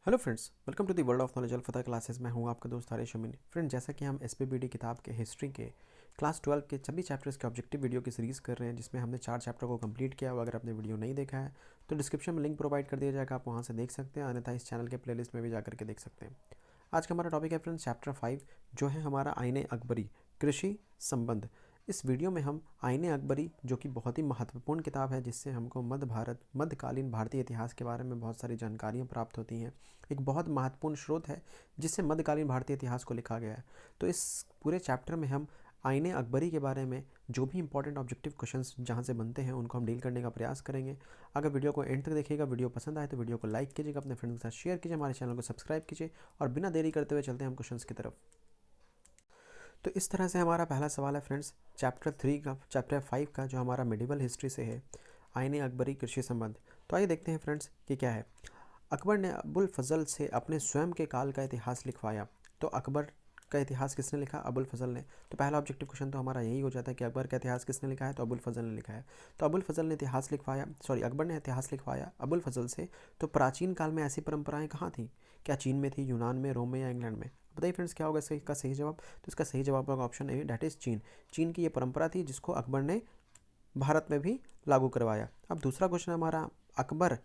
Hello friends, welcome to the world of knowledge Al Fatah classes. मैं हूं आपका दोस्त हारिश अमीन। फ्रेंड, जैसा कि हम एसपीबीडी किताब के हिस्ट्री के क्लास 12 के सभी चैप्टर्स के ऑब्जेक्टिव वीडियो की सीरीज़ कर रहे हैं, जिसमें हमने 4 चैप्टर को कंप्लीट किया हुआ। अगर आपने वीडियो नहीं देखा है तो डिस्क्रिप्शन में लिंक प्रोवाइड कर दिया जाएगा, आप वहाँ से देख सकते हैं, अन्यथा इस चैनल के प्लेलिस्ट में भी जाकर के देख सकते हैं। आज का हमारा टॉपिक है फ्रेंड्स चैप्टर 5, जो है हमारा आईने अकबरी कृषि संबंध। इस वीडियो में हम आईने अकबरी, जो कि बहुत ही महत्वपूर्ण किताब है, जिससे हमको मध्यकालीन भारतीय इतिहास के बारे में बहुत सारी जानकारियाँ प्राप्त होती हैं। एक बहुत महत्वपूर्ण स्रोत है जिससे मध्यकालीन भारतीय इतिहास को लिखा गया है। तो इस पूरे चैप्टर में हम आईने अकबरी के बारे में जो भी इंपॉर्टेंट ऑब्जेक्टिव क्वेश्चंस जहाँ से बनते हैं उनको हम डील करने का प्रयास करेंगे। अगर वीडियो को एंड तक देखिएगा, वीडियो पसंद आए तो वीडियो को लाइक कीजिएगा, अपने फ्रेंड्स के साथ शेयर कीजिए, हमारे चैनल को सब्सक्राइब कीजिए और बिना देरी करते हुए चलते हैं हम क्वेश्चंस की तरफ। तो इस तरह से हमारा पहला सवाल है फ्रेंड्स चैप्टर 5 का, जो हमारा मेडिवल हिस्ट्री से है, आईने अकबरी कृषि संबंध। तो आइए देखते हैं फ्रेंड्स कि क्या है। अकबर ने अबुल फजल से अपने स्वयं के काल का इतिहास लिखवाया। तो अकबर का इतिहास किसने लिखा? अबुल फजल ने। तो पहला ऑब्जेक्टिव क्वेश्चन तो हमारा यही हो जाता है कि अकबर का इतिहास किसने लिखा है? तो अबुल फजल ने लिखा है। तो अबुल फजल ने इतिहास लिखवाया, अकबर ने इतिहास लिखवाया अबुल फजल से। तो प्राचीन काल में ऐसी परंपराएं कहाँ थी? क्या चीन में थी, यूनान में, रोम में या इंग्लैंड में? बताइए फ्रेंड्स, क्या होगा इसका सही जवाब? तो इसका सही जवाब होगा ऑप्शन ए, डैट इज चीन। चीन की ये परंपरा थी जिसको अकबर ने भारत में भी लागू करवाया। अब दूसरा क्वेश्चन हमारा, अकबर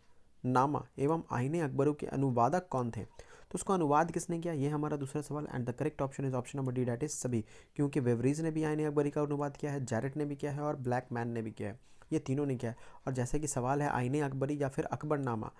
नामा एवं आईने अकबरों के अनुवादक कौन थे? तो उसका अनुवाद किसने किया, ये हमारा दूसरा सवाल। And the correct option is option number D, that is सभी। क्योंकि वेवरीज ने भी आईने अकबरी का अनुवाद किया है, जैरेट ने भी किया है और ब्लैक मैन ने भी किया है। ये तीनों ने किया है। और जैसे कि सवाल है आईने अकबरी या फिर अकबरनामा,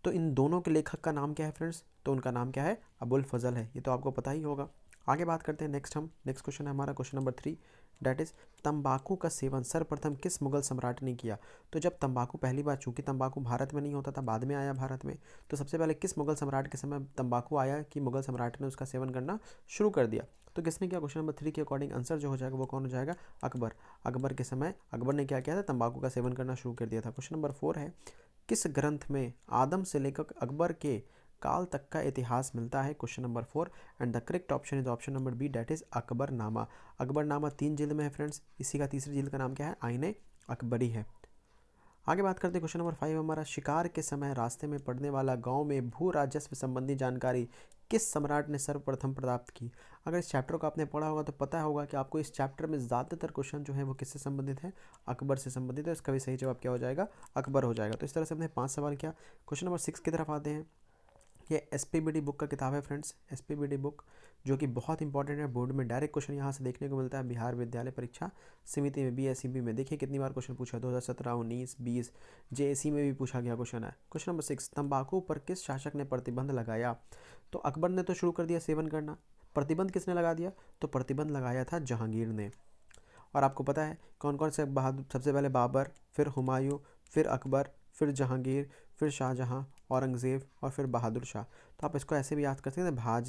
तो इन दोनों के लेखक का नाम क्या है फ्रेंड्स? तो उनका नाम क्या है? अबुल फजल है। ये तो आपको पता ही होगा। आगे बात करते हैं नेक्स्ट क्वेश्चन है हमारा क्वेश्चन नंबर 3, डैट इज तंबाकू का सेवन सर्वप्रथम किस मुगल सम्राट ने किया? तो जब तंबाकू पहली बार, चूंकि तंबाकू भारत में नहीं होता था, बाद में आया भारत में, तो सबसे पहले किस मुगल सम्राट के समय तंबाकू आया कि मुगल सम्राट ने उसका सेवन करना शुरू कर दिया? तो किसने किया? क्वेश्चन नंबर 3 के अकॉर्डिंग आंसर जो हो जाएगा वो कौन हो जाएगा? अकबर। अकबर के समय अकबर ने क्या किया था? तंबाकू का सेवन करना शुरू कर दिया था। क्वेश्चन नंबर 4 है, किस ग्रंथ में आदम से लेकर अकबर के काल तक का इतिहास मिलता है? Question number 4 and the correct option is option number B, that is Akbarnama. Akbarnama 3 जिल्द में है फ्रेंड्स। इसी का तीसरी जिल्द का नाम क्या है? आईने अकबरी है। आगे बात करते हैं क्वेश्चन नंबर 5 हमारा, शिकार के समय रास्ते में पड़ने वाला गांव में भू राजस्व संबंधी जानकारी किस सम्राट ने सर्वप्रथम प्राप्त की? अगर इस चैप्टर को आपने पढ़ा होगा तो पता होगा कि आपको इस चैप्टर में ज़्यादातर क्वेश्चन जो है वो किससे संबंधित है? अकबर से संबंधित है। इसका भी सही जवाब क्या हो जाएगा? अकबर हो जाएगा। तो इस तरह से हमने 5 सवाल किया। क्वेश्चन नंबर 6 की तरफ आते हैं। ये एसपीबीडी बुक का किताब है फ्रेंड्स, एसपीबीडी बुक, जो कि बहुत इंपॉर्टेंट है। बोर्ड में डायरेक्ट क्वेश्चन यहाँ से देखने को मिलता है। बिहार विद्यालय परीक्षा समिति में, बीएसईबी में देखिए कितनी बार क्वेश्चन पूछा, 2017, 19, 20, जेएसी में भी पूछा गया क्वेश्चन है। क्वेश्चन नंबर 6, तंबाकू पर किस शासक ने प्रतिबंध लगाया? तो अकबर ने तो शुरू कर दिया सेवन करना, प्रतिबंध किसने लगा दिया? तो प्रतिबंध लगाया था जहांगीर ने। और आपको पता है कौन कौन से बहादुर, सबसे पहले बाबर, फिर हुमायूं, फिर अकबर, फिर जहांगीर, फिर शाहजहां, औरंगज़ेब और फिर बहादुर शाह। तो आप इसको ऐसे भी याद कर सकते हैं, भाज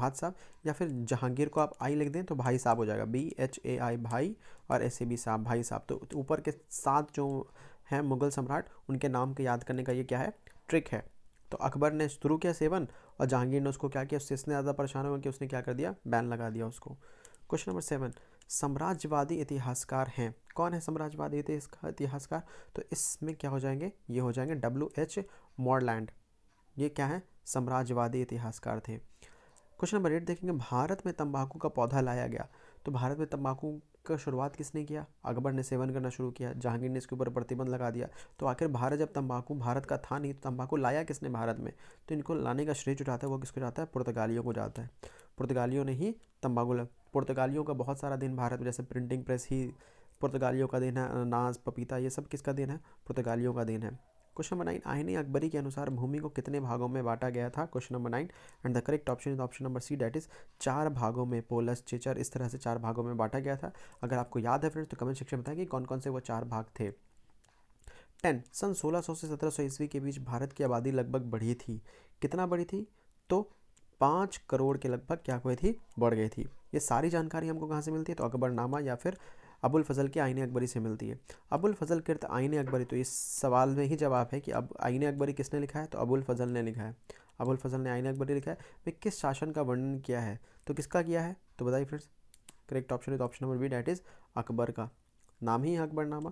साहब, या फिर जहांगीर को आप आई लिख दें तो भाई साहब हो जाएगा, BHAI भाई, और ऐसे भी साहब, भाई साहब। तो ऊपर के 7 जो हैं मुगल सम्राट, उनके नाम के याद करने का ये क्या है? ट्रिक है। तो अकबर ने शुरू किया सेवन और जहांगीर ने उसको क्या किया? उससे इतने ज़्यादा परेशान हुआ कि उसने क्या कर दिया? बैन लगा दिया उसको। क्वेश्चन नंबर 7, साम्राज्यवादी इतिहासकार हैं, कौन है साम्राज्यवादी इतिहासकार? तो इसमें क्या हो जाएंगे? ये हो जाएंगे WH मॉरलैंड। ये क्या है? साम्राज्यवादी इतिहासकार थे। क्वेश्चन नंबर 8 देखेंगे, भारत में तंबाकू का पौधा लाया गया। तो भारत में तंबाकू का शुरुआत किसने किया? अकबर ने सेवन करना शुरू किया, जहांगीर ने इसके ऊपर प्रतिबंध लगा दिया। तो आखिर भारत, जब तंबाकू भारत का था नहीं, तो तंबाकू लाया किसने भारत में? तो इनको लाने का श्रेय जो जाता है वो किसको जाता है? पुर्तगालियों को जाता है। पुर्तगालियों ने ही पुर्तगालियों का बहुत सारा दिन भारत में, जैसे प्रिंटिंग प्रेस ही पुर्तगालियों का दिन है, अनाज, पपीता, ये सब किसका दिन है? पुर्तगालियों का दिन है। क्वेश्चन नंबर 9, आईने अकबरी के अनुसार भूमि को कितने भागों में बांटा गया था? Question number 9 and the correct option is option number C, that is 4 भागों में, पोलस, चेचर, इस तरह से 4 भागों में बांटा गया था। अगर आपको याद है फ्रेंड्स तो कमेंट सेक्शन में बताएं कि कौन कौन से वो 4 भाग थे। 10, सन 1600 से 1700 ईस्वी के बीच भारत की आबादी लगभग बढ़ी थी। कितना बढ़ी थी? तो 5 करोड़ के लगभग क्या हुई थी? बढ़ गई थी। ये सारी जानकारी हमको कहाँ से मिलती है? तो अकबरनामा या फिर अबुल फजल की आईने अकबरी से मिलती है। अबुल फजल कृत आईने अकबरी, तो इस सवाल में ही जवाब है कि अब आईने अकबरी किसने लिखा है? तो अबुल फजल ने लिखा है। अबुल फजल ने आईने अकबरी लिखा है। वे किस शासन का वर्णन किया है? तो किसका किया है? तो बताइए friends. Correct option is option number B, that is Akbar का। नाम ही है अकबरनामा।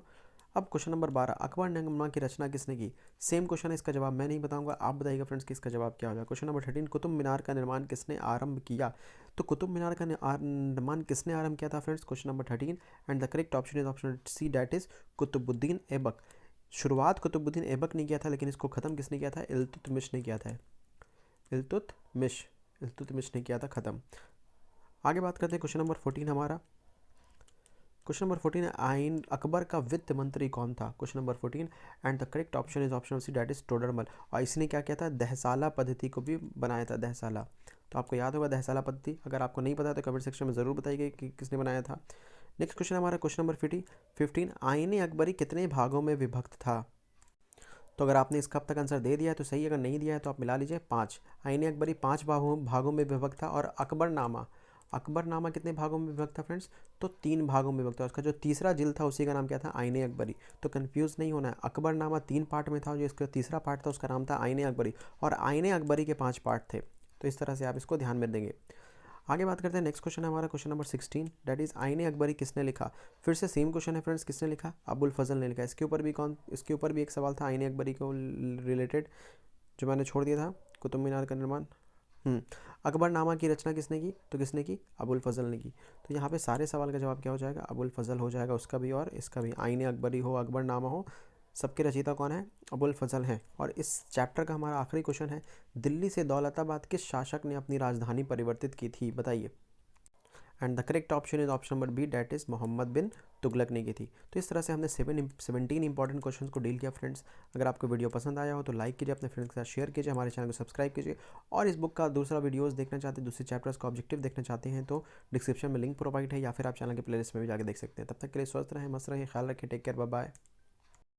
अब क्वेश्चन नंबर 12, अकबरनामा की रचना किसने की? सेम क्वेश्चन है, इसका जवाब मैं नहीं बताऊंगा, आप बताइएगा फ्रेंड्स कि इसका जवाब क्या होगा। क्वेश्चन नंबर 13, कुतुब मीनार का निर्माण किसने आरंभ किया? तो कुतुब मीनार का निर्माण किसने आरंभ किया था friends? Question number 13 and the correct option is option C, that is Qutubuddin Aibak. शुरुआत कुतुबुद्दीन ऐबक ने किया था, लेकिन इसको ख़त्म किसने किया था? इल्तुतमिश ने किया था। इल्तुतमिश ने किया था ख़त्म। आगे बात करते हैं क्वेश्चन नंबर 14 हमारा। क्वेश्चन नंबर 14 है, आइन अकबर का वित्त मंत्री कौन था? Question number 14 and the correct option is option C, that is Todarmal. और इसने क्या किया था? दहसाला पद्धति को भी बनाया था, दहसाला। तो आपको याद होगा दहसाला पद्धति, अगर आपको नहीं पता तो कमेंट सेक्शन में ज़रूर बताइए कि किसने बनाया था। नेक्स्ट क्वेश्चन हमारा क्वेश्चन नंबर 15, आइन अकबरी कितने भागों में विभक्त था? तो अगर आपने इसका अब तक आंसर दे दिया है तो सही, अगर नहीं दिया है तो आप मिला लीजिए 5। आइन अकबरी 5 भागों में विभक्त था। और अकबरनामा कितने भागों में विभक्त था फ्रेंड्स? तो 3 भागों में विभक्त था। उसका जो तीसरा जिल्द था उसी का नाम क्या था? आईने अकबरी। तो कंफ्यूज नहीं होना है, अकबरनामा 3 पार्ट में था, जो इसका तीसरा पार्ट था उसका नाम था आईने अकबरी, और आईने अकबरी के 5 पार्ट थे। तो इस तरह से आप इसको ध्यान में देंगे। आगे बात करते हैं, नेक्स्ट क्वेश्चन है हमारा क्वेश्चन नंबर 16, दैट इज आईने अकबरी किसने लिखा? फिर से सेम क्वेश्चन है फ्रेंड्स, किसने लिखा? अबुल फजल ने लिखा। इसके ऊपर भी एक सवाल था आईने अकबरी को रिलेटेड, जो मैंने छोड़ दिया था, कुतुब मीनार का निर्माण। अकबरनामा की रचना किसने की? तो किसने की? अबुल फजल ने की। तो यहाँ पे सारे सवाल का जवाब क्या हो जाएगा? अबुल फजल हो जाएगा, उसका भी और इसका भी। आईने अकबरी हो, अकबरनामा हो, सबके रचयिता कौन है? अबुल फजल हैं। और इस चैप्टर का हमारा आखिरी क्वेश्चन है, दिल्ली से दौलताबाद किस शासक ने अपनी राजधानी परिवर्तित की थी? बताइए। And the correct option is option number B, that is Muhammad bin Tughlaq ने की थी। तो इस तरह से हमने 17 इंपॉर्टेंट क्वेश्चन को डील किया फ्रेंड्स। अगर आपको वीडियो पसंद आया हो तो लाइक कीजिए, अपने फ्रेंड्स के साथ शेयर कीजिए, हमारे चैनल को सब्सक्राइब कीजिए। और इस बुक का दूसरा वीडियोस देखना चाहते हैं, दूसरे चैप्टर्स का ऑब्जेक्टिव देखना चाहते हैं तो डिस्क्रिप्शन में लिंक प्रोवाइड है, या फिर आप चैनल के प्लेलिस्ट में भी जाकर देख सकते हैं। तब तक के लिए स्वस्थ रहें, मस्त रहें, ख्याल रखें, टेक केयर, बाय बाय।